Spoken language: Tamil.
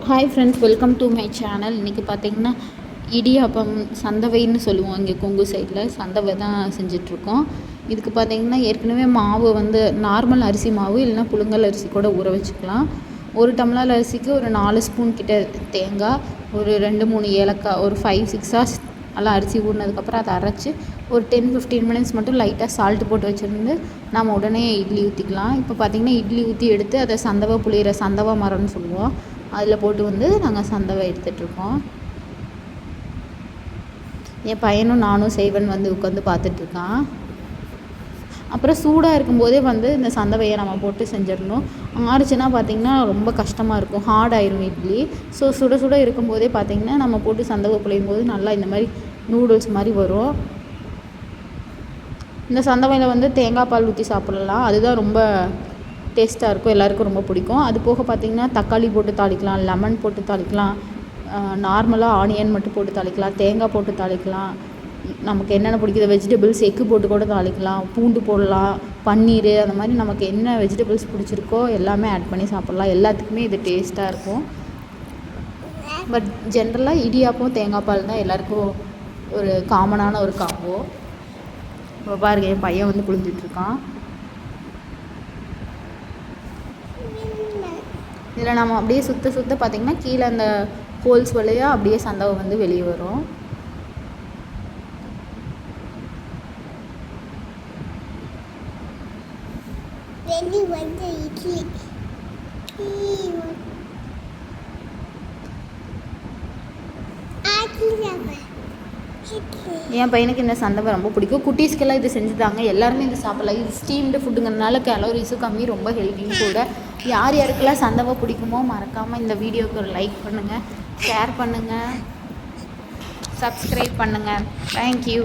Hi friends, welcome to my channel. இன்றைக்கி பார்த்திங்கன்னா இடியாப்பம் சந்தவைன்னு சொல்லுவோம். இங்கே கொங்கு சைடில் சந்தவை தான் செஞ்சிட்ருக்கோம். இதுக்கு பார்த்திங்கன்னா ஏற்கனவே மாவு வந்து நார்மல் அரிசி மாவு இல்லைனா புழுங்கல் அரிசி கூட ஊற வச்சுக்கலாம். ஒரு டம்ளர் அரிசிக்கு ஒரு 4 ஸ்பூன் கிட்ட தேங்காய், ஒரு 2-3 ஏலக்காய், ஒரு 5-6 நல்லா அரிசி ஊறினதுக்கப்புறம் அதை அரைச்சி ஒரு 10-15 மினிட்ஸ் மட்டும் லைட்டாக சால்ட்டு போட்டு வச்சுருந்து நம்ம உடனே இட்லி ஊற்றிக்கலாம். இப்போ பார்த்திங்கன்னா இட்லி ஊற்றி எடுத்து அதை சந்தவை புளிகிற சந்தவை மரம்னு சொல்லுவோம், அதில் போட்டு வந்து நாங்கள் சந்தவை எடுத்துகிட்ருக்கோம். என் பையனும் நானும் செய்வன் வந்து உட்காந்து பார்த்துட்ருக்கான். அப்புறம் சூடாக இருக்கும்போதே வந்து இந்த சந்தவையை நம்ம போட்டு செஞ்சிடணும். ஆறுச்சுன்னா பார்த்திங்கன்னா ரொம்ப கஷ்டமாக இருக்கும், ஹார்ட் ஆயிரும் இட்லி. ஸோ சுட சுட இருக்கும்போதே பார்த்திங்கன்னா நம்ம போட்டு சந்தவை புளியும் போது நல்லா இந்த மாதிரி நூடுல்ஸ் மாதிரி வரும். இந்த சந்தவையில் வந்து தேங்காய் பால் ஊற்றி சாப்பிட்லாம், அதுதான் ரொம்ப டேஸ்ட்டாக இருக்கும், எல்லாேருக்கும் ரொம்ப பிடிக்கும். அது போக பார்த்திங்கன்னா தக்காளி போட்டு தாளிக்கலாம், லெமன் போட்டு தாளிக்கலாம், நார்மலாக ஆனியன் மட்டும் போட்டு தாளிக்கலாம், தேங்காய் போட்டு தாளிக்கலாம். நமக்கு என்னென்ன பிடிக்குது வெஜிடபிள்ஸ் எக்கு போட்டு கூட தாளிக்கலாம், பூண்டு போடலாம், பன்னீர், அந்த மாதிரி நமக்கு என்ன வெஜிடபிள்ஸ் பிடிச்சிருக்கோ எல்லாமே ஆட் பண்ணி சாப்பிட்லாம். எல்லாத்துக்குமே இது டேஸ்ட்டாக இருக்கும். பட் ஜென்ரலாக இடியாப்பம் தேங்காய் பால் தான் எல்லாேருக்கும் ஒரு காமனான ஒரு காம்போ. இப்போ பாருங்க, என் பையன் வந்து புழிஞ்சிட்ருக்கான். இதில் நம்ம அப்படியே சுற்ற சுற்ற பார்த்திங்கன்னா கீழே அந்த ஹோல்ஸ் வழியாக அப்படியே சந்தவை வந்து வெளியே வரும். என் பையனுக்கு இந்த சந்தவை ரொம்ப பிடிக்கும். குட்டீஸ்க்கெல்லாம் இது செஞ்சு தாங்க, எல்லாருமே இது சாப்பிடலாம். இது ஸ்டீம்டு ஃபுட்டுங்கிறதுனால கேலோரிஸும் கம்மி, ரொம்ப ஹெல்த்தியும் கூட. யார் யாருக்கெல்லாம் சந்தவை பிடிக்குமோ மறக்காமல் இந்த வீடியோவுக்கு ஒரு லைக் பண்ணுங்கள், ஷேர் பண்ணுங்கள், சப்ஸ்கிரைப் பண்ணுங்கள். தேங்க்யூ.